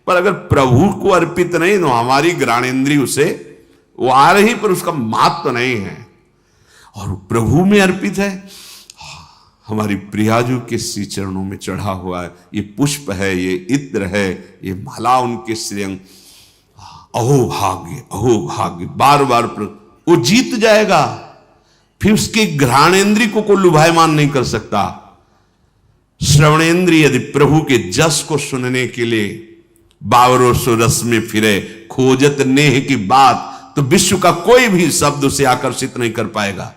पर अगर प्रभु को अर्पित नहीं तो हमारी घ्राणेन्द्रिय उसे वो आ रही पर उसका महत्व नहीं है। और प्रभु में अर्पित है, हमारी प्रियाजू के श्री चरणों में चढ़ा हुआ है, ये पुष्प है, ये इत्र है, ये माला उनके श्रेयंग, अहो भाग्य, बार बार वो जीत जाएगा। फिर उसके घ्राणेन्द्रिय को कोई लुभायमान नहीं कर सकता। श्रवणेन्द्रिय यदि प्रभु के जस को सुनने के लिए बावरों सो रस में फिरे, खोजत नेह की बात, तो विश्व का कोई भी शब्द उसे आकर्षित नहीं कर पाएगा।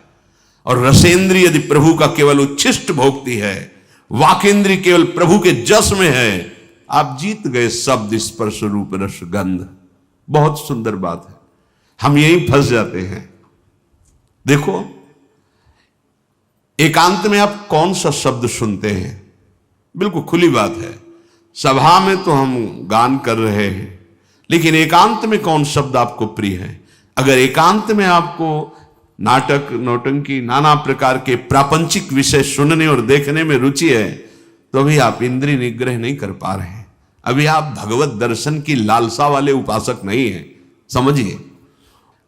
और रसेंद्रिय यदि प्रभु का केवल उच्छिष्ट भोगती है, वाकेंद्रिय केवल प्रभु के जस में है, आप जीत गए शब्द स्पर्श रूप रस गंध। बहुत सुंदर बात है, हम यहीं फंस जाते हैं। देखो, एकांत में आप कौन सा शब्द सुनते हैं? बिल्कुल खुली बात है, सभा में तो हम गान कर रहे हैं, लेकिन एकांत में कौन शब्द आपको प्रिय है? अगर एकांत में आपको नाटक, नौटंकी, नाना प्रकार के प्रापंचिक विषय सुनने और देखने में रुचि है, तो अभी आप इंद्रिय निग्रह नहीं कर पा रहे हैं। अभी आप भगवत दर्शन की लालसा वाले उपासक नहीं हैं। समझिए,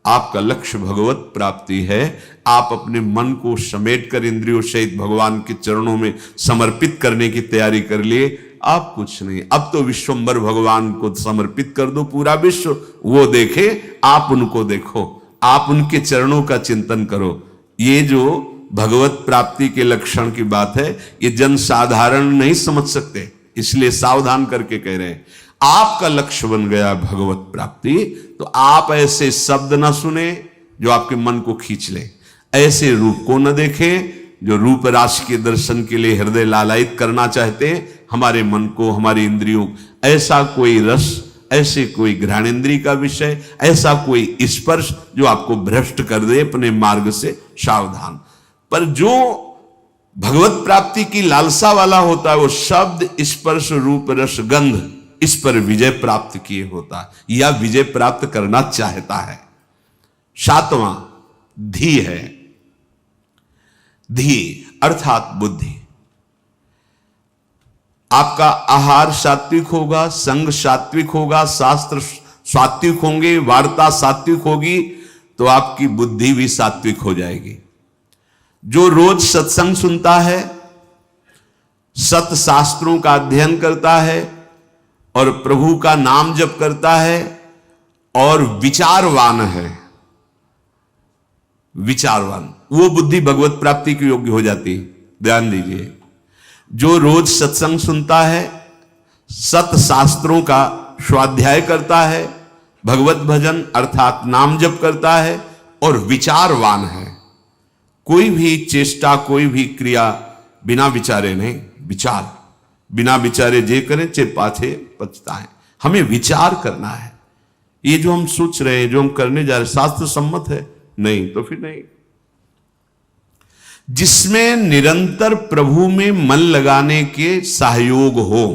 आपका लक्ष्य भगवत प्राप्ति है। आप अपने मन को समेट कर इंद्रियों सहित भगवान के चरणों में समर्पित करने की तैयारी कर लिए। आप कुछ नहीं, अब तो विश्वंभर भगवान को समर्पित कर दो, पूरा विश्व वो देखे, आप उनको देखो, आप उनके चरणों का चिंतन करो। ये जो भगवत प्राप्ति के लक्षण की बात है, ये जन साधारण नहीं समझ सकते, इसलिए सावधान करके कह रहे हैं। आपका लक्ष्य बन गया भगवत प्राप्ति, तो आप ऐसे शब्द ना सुने जो आपके मन को खींच ले, ऐसे रूप को न देखें जो रूप राशि के दर्शन के लिए हृदय लालायित करना चाहते हैं, हमारे मन को, हमारी इंद्रियों, ऐसा कोई रस, ऐसे कोई घ्राणेन्द्रिय का विषय, ऐसा कोई स्पर्श जो आपको भ्रष्ट कर दे अपने मार्ग से, सावधान। पर जो भगवत प्राप्ति की लालसा वाला होता है, वो शब्द स्पर्श रूप रस गंध, इस पर विजय प्राप्त किए होता है या विजय प्राप्त करना चाहता है। सातवां धी है। धी अर्थात बुद्धि। आपका आहार सात्विक होगा, संग सात्विक होगा, शास्त्र सात्विक होंगे, वार्ता सात्विक होगी, तो आपकी बुद्धि भी सात्विक हो जाएगी। जो रोज सत्संग सुनता है, सत शास्त्रों का अध्ययन करता है और प्रभु का नाम जप करता है और विचारवान है, विचारवान, वो बुद्धि भगवत प्राप्ति के योग्य हो जाती है। ध्यान दीजिए, जो रोज सत्संग सुनता है, सत शास्त्रों का स्वाध्याय करता है, भगवत भजन अर्थात नाम जप करता है और विचारवान है, कोई भी चेष्टा, कोई भी क्रिया बिना विचारे नहीं, विचार बिना विचारे जे करें चे पाछे पछताएं। हमें विचार करना है। ये जो हम सोच रहे हैं, जो हम करने जा रहे हैं, शास्त्र सम्मत है? नहीं, तो फिर नहीं। जिसमें निरंतर प्रभु में मन लगाने के सहयोग हो,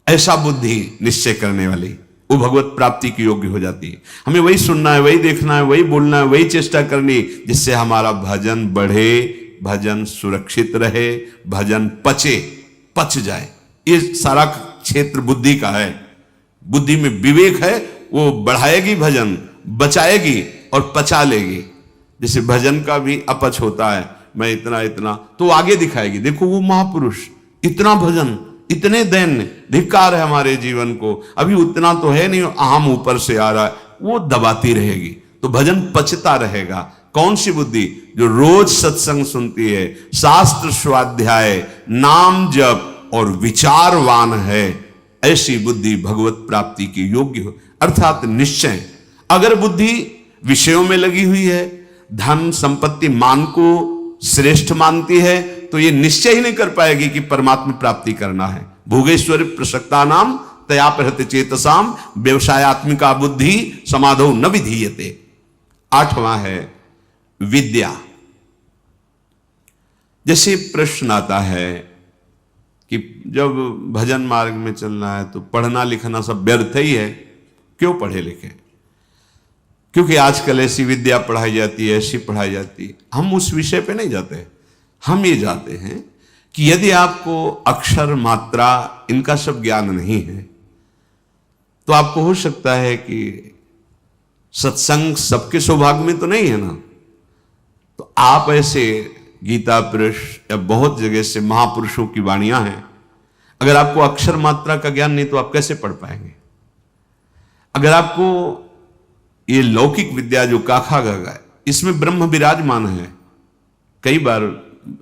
ऐसा बुद्धि निश्चय करने वाली, वो भगवत प्राप्ति की योग्य हो जाती है। हमें वही सुनना है, वही देखना है, वही बोलना है, वही चेष्टा करनी, जिससे हमारा भजन बढ़े, भजन सुरक्षित रहे, भजन पच जाए। ये सारा क्षेत्र बुद्धि का है। बुद्धि में विवेक है, वो बढ़ाएगी भजन, बचाएगी और पचा लेगी। जैसे भजन का भी अपच होता है, मैं इतना इतना, तो आगे दिखाएगी, देखो वो महापुरुष इतना भजन, इतने दैन्य, धिक्कार है हमारे जीवन को, अभी उतना तो है नहीं, आम ऊपर से आ रहा है, वो दबाती रहेगी, तो भजन पचता रहेगा। कौन सी बुद्धि? जो रोज सत्संग सुनती है, शास्त्र स्वाध्याय, नाम जप और विचारवान है, ऐसी बुद्धि भगवत प्राप्ति की योग्य हो, अर्थात निश्चय। अगर बुद्धि विषयों में लगी हुई है, धन संपत्ति मान को श्रेष्ठ मानती है, तो ये निश्चय ही नहीं कर पाएगी कि परमात्मा प्राप्ति करना है। भोगेश्वर प्रसक्ता नाम तया प्रहत चेतसाम व्यवसायत्मिका बुद्धि समाधौ न विधीयते। आठवां है विद्या। जैसे प्रश्न आता है कि जब भजन मार्ग में चलना है तो पढ़ना लिखना सब व्यर्थ ही है, क्यों पढ़े लिखे? क्योंकि आजकल ऐसी विद्या पढ़ाई जाती है, ऐसी पढ़ाई जाती है। हम उस विषय पे नहीं जाते, हम ये जाते हैं कि यदि आपको अक्षर मात्रा इनका सब ज्ञान नहीं है, तो आपको हो सकता है कि सत्संग सबके सौभाग्य में तो नहीं है ना, तो आप ऐसे गीता पुरुष या बहुत जगह से महापुरुषों की वाणियां हैं, अगर आपको अक्षर मात्रा का ज्ञान नहीं तो आप कैसे पढ़ पाएंगे? अगर आपको ये लौकिक विद्या जो काखा गगा है, इसमें ब्रह्म विराजमान है। कई बार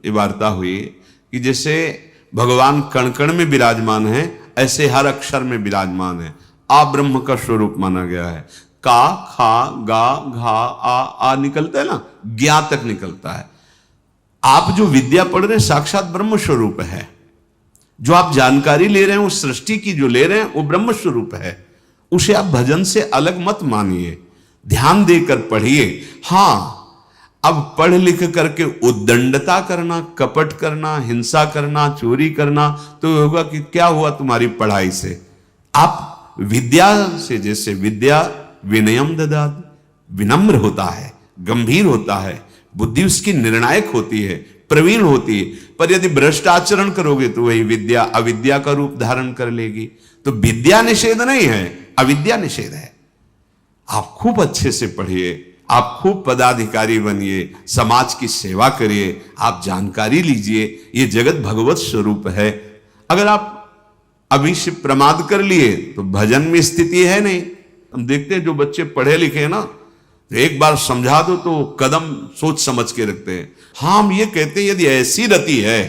ये वार्ता हुई कि जैसे भगवान कण कण में विराजमान है, ऐसे हर अक्षर में विराजमान है। आ ब्रह्म का स्वरूप माना गया है। का, खा, गा, घा, आ निकलता है ना, ज्ञा तक निकलता है। आप जो विद्या पढ़ रहे हैं साक्षात ब्रह्म स्वरूप है। जो आप जानकारी ले रहे हैं, उस सृष्टि की जो ले रहे हैं, वो ब्रह्म स्वरूप है। उसे आप भजन से अलग मत मानिए, ध्यान देकर पढ़िए। हां, अब पढ़ लिख करके उद्दंडता करना, कपट करना, हिंसा करना, चोरी करना, तो होगा कि क्या हुआ तुम्हारी पढ़ाई से? आप विद्या से, जैसे विद्या विनयम ददाति, विनम्र होता है, गंभीर होता है, बुद्धि उसकी निर्णायक होती है, प्रवीण होती है। पर यदि भ्रष्ट आचरण करोगे तो वही विद्या अविद्या का रूप धारण कर लेगी। तो विद्या निषेध नहीं है, अविद्या निषेध है। आप खूब अच्छे से पढ़िए, आप खूब पदाधिकारी बनिए, समाज की सेवा करिए, आप जानकारी लीजिए। ये जगत भगवत स्वरूप है। अगर आप अभी से प्रमाद कर लिए तो भजन में स्थिति है नहीं। हम देखते हैं जो बच्चे पढ़े लिखे हैं ना, तो एक बार समझा दो तो कदम सोच समझ के रखते हैं। हाँ, हम ये कहते हैं यदि ऐसी रति है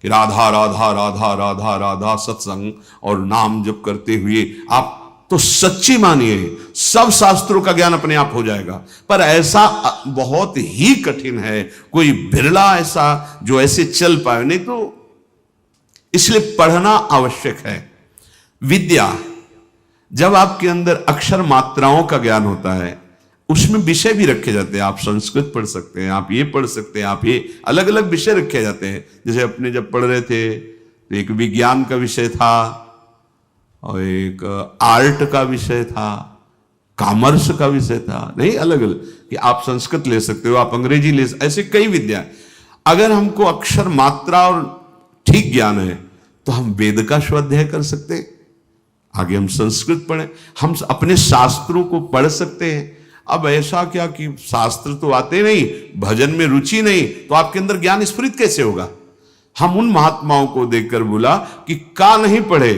कि राधा राधा राधा राधा राधा सत्संग और नाम जप करते हुए आप तो सच्ची मानिए सब शास्त्रों का ज्ञान अपने आप हो जाएगा। पर ऐसा बहुत ही कठिन है, कोई बिरला ऐसा जो ऐसे चल पाए, नहीं तो इसलिए पढ़ना आवश्यक है। विद्या, जब आपके अंदर अक्षर मात्राओं का ज्ञान होता है, उसमें विषय भी रखे जाते हैं। आप संस्कृत पढ़ सकते हैं, आप ये पढ़ सकते हैं, आप ये अलग अलग विषय रखे जाते हैं। जैसे अपने जब पढ़ रहे थे तो एक विज्ञान का विषय था और एक आर्ट का विषय था, कॉमर्स का विषय था, नहीं, अलग अलग कि आप संस्कृत ले सकते हो, आप अंग्रेजी ले, ऐसे कई विद्या। अगर हमको अक्षर मात्रा और ठीक ज्ञान है तो हम वेद का स्वाध्याय कर सकते हैं, आगे हम संस्कृत पढ़ें, हम अपने शास्त्रों को पढ़ सकते हैं। अब ऐसा क्या कि शास्त्र तो आते नहीं, भजन में रुचि नहीं, तो आपके अंदर ज्ञान स्फुरित कैसे होगा? हम उन महात्माओं को देखकर बोला कि का नहीं पढ़े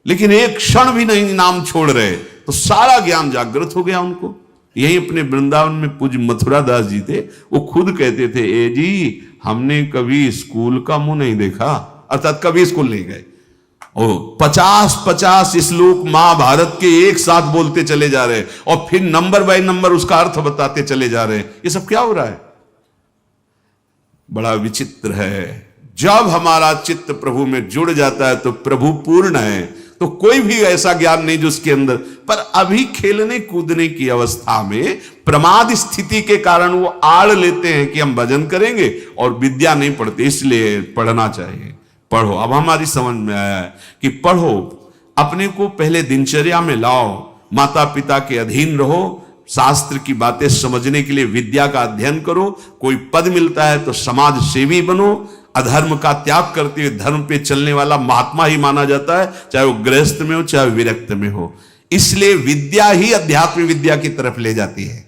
लेकिन एक क्षण भी नहीं नाम छोड़ रहे, तो सारा ज्ञान जागृत हो गया उनको। यही अपने वृंदावन में पूज्य मथुरा दास जी थे, वो खुद कहते थे, ए जी हमने कभी स्कूल का मुंह नहीं देखा, अर्थात कभी स्कूल नहीं गए। ओ 50-50 श्लोक महाभारत के एक साथ बोलते चले जा रहे हैं और फिर नंबर बाय नंबर उसका अर्थ बताते चले जा रहे हैं। ये सब क्या हो रहा है? बड़ा विचित्र है। जब हमारा चित्त प्रभु में जुड़ जाता है तो प्रभु पूर्ण है, तो कोई भी ऐसा ज्ञान नहीं जो उसके अंदर, पर अभी खेलने कूदने की अवस्था में प्रमाद स्थिति के कारण वो आड़ लेते हैं कि हम भजन करेंगे और विद्या नहीं पढ़ते, इसलिए पढ़ना चाहिए। पढ़ो, अब हमारी समझ में आया है कि पढ़ो, अपने को पहले दिनचर्या में लाओ, माता पिता के अधीन रहो, शास्त्र की बातें समझने के लिए विद्या का अध्ययन करो, कोई पद मिलता है तो समाज सेवी बनो, अधर्म का त्याग करते हुए धर्म पे चलने वाला महात्मा ही माना जाता है, चाहे वो गृहस्थ में हो चाहे विरक्त में हो। इसलिए विद्या ही अध्यात्म विद्या की तरफ ले जाती है।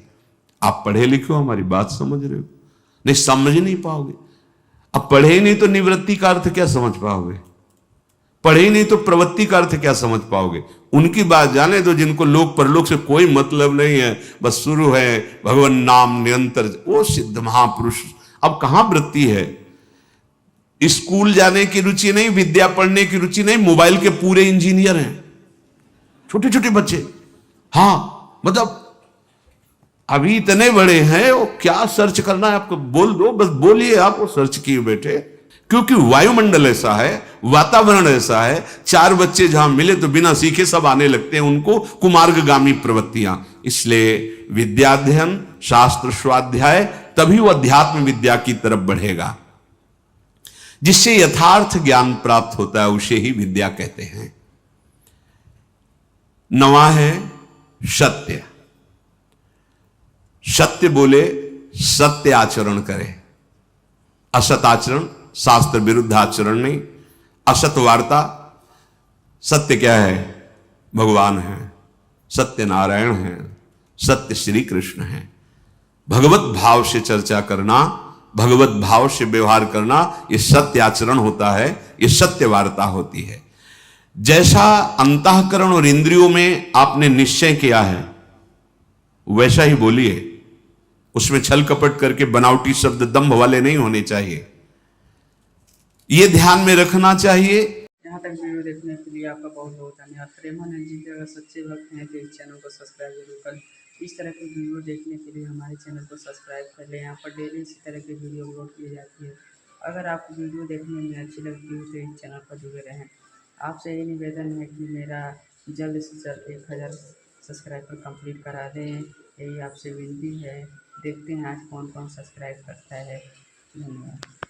आप पढ़े लिखे हो, हमारी बात समझ रहे हो? नहीं, समझ नहीं पाओगे। अब पढ़े ही नहीं तो निवृत्ति का अर्थ क्या समझ पाओगे? पढ़े ही नहीं तो प्रवृत्ति का अर्थ क्या समझ पाओगे? उनकी बात जाने दो जिनको लोक परलोक से कोई मतलब नहीं है, बस शुरू है भगवान नाम निरंतर, वो सिद्ध महापुरुष। अब कहां वृत्ति है? स्कूल जाने की रुचि नहीं, विद्या पढ़ने की रुचि नहीं, मोबाइल के पूरे इंजीनियर हैं छोटे छोटे बच्चे। हाँ, मतलब अभी इतने बड़े हैं, वो क्या सर्च करना है आपको बोल दो, बस बोलिए, आप वो सर्च किए बैठे। क्योंकि वायुमंडल ऐसा है, वातावरण ऐसा है, चार बच्चे जहां मिले तो बिना सीखे सब आने लगते हैं, उनको कुमार्गगामी प्रवृत्तियां। इसलिए विद्याध्ययन, शास्त्र स्वाध्याय, तभी वो अध्यात्म विद्या की तरफ बढ़ेगा। जिससे यथार्थ ज्ञान प्राप्त होता है उसे ही विद्या कहते हैं। नवा है सत्य। सत्य बोले, सत्य आचरण करे, असत आचरण, शास्त्र विरुद्ध आचरण नहीं। असत वार्ता, सत्य क्या है? भगवान है, सत्य नारायण है, सत्य श्री कृष्ण है। भगवत भाव से चर्चा करना, भगवत भाव से व्यवहार करना, ये सत्य आचरण होता है, ये सत्य वार्ता होती है। जैसा अंतःकरण और इंद्रियों में आपने निश्चय किया है वैसा ही बोलिए, उसमें छल कपट करके बनावटी शब्द दंभ वाले नहीं होने चाहिए, ये ध्यान में रखना चाहिए। यहाँ तक वीडियो देखने के लिए आपका बहुत बहुत धन्यवाद। प्रेमानंद जी के अगर सच्चे भक्त हैं तो इस चैनल को सब्सक्राइब जरूर करें। इस तरह के वीडियो देखने के लिए हमारे चैनल को सब्सक्राइब कर लें। यहाँ पर डेली इसी तरह की वीडियो अपलोड की जाती है। अगर आपको वीडियो देखने में अच्छी लगती है तो इस चैनल पर जुड़े रहें। आपसे ये निवेदन है कि मेरा जल्द से जल्द 1000 सब्सक्राइबर कंप्लीट करा दें, यही आपसे विनती है। देखते हैं आज कौन कौन सब्सक्राइब करता है। धन्यवाद।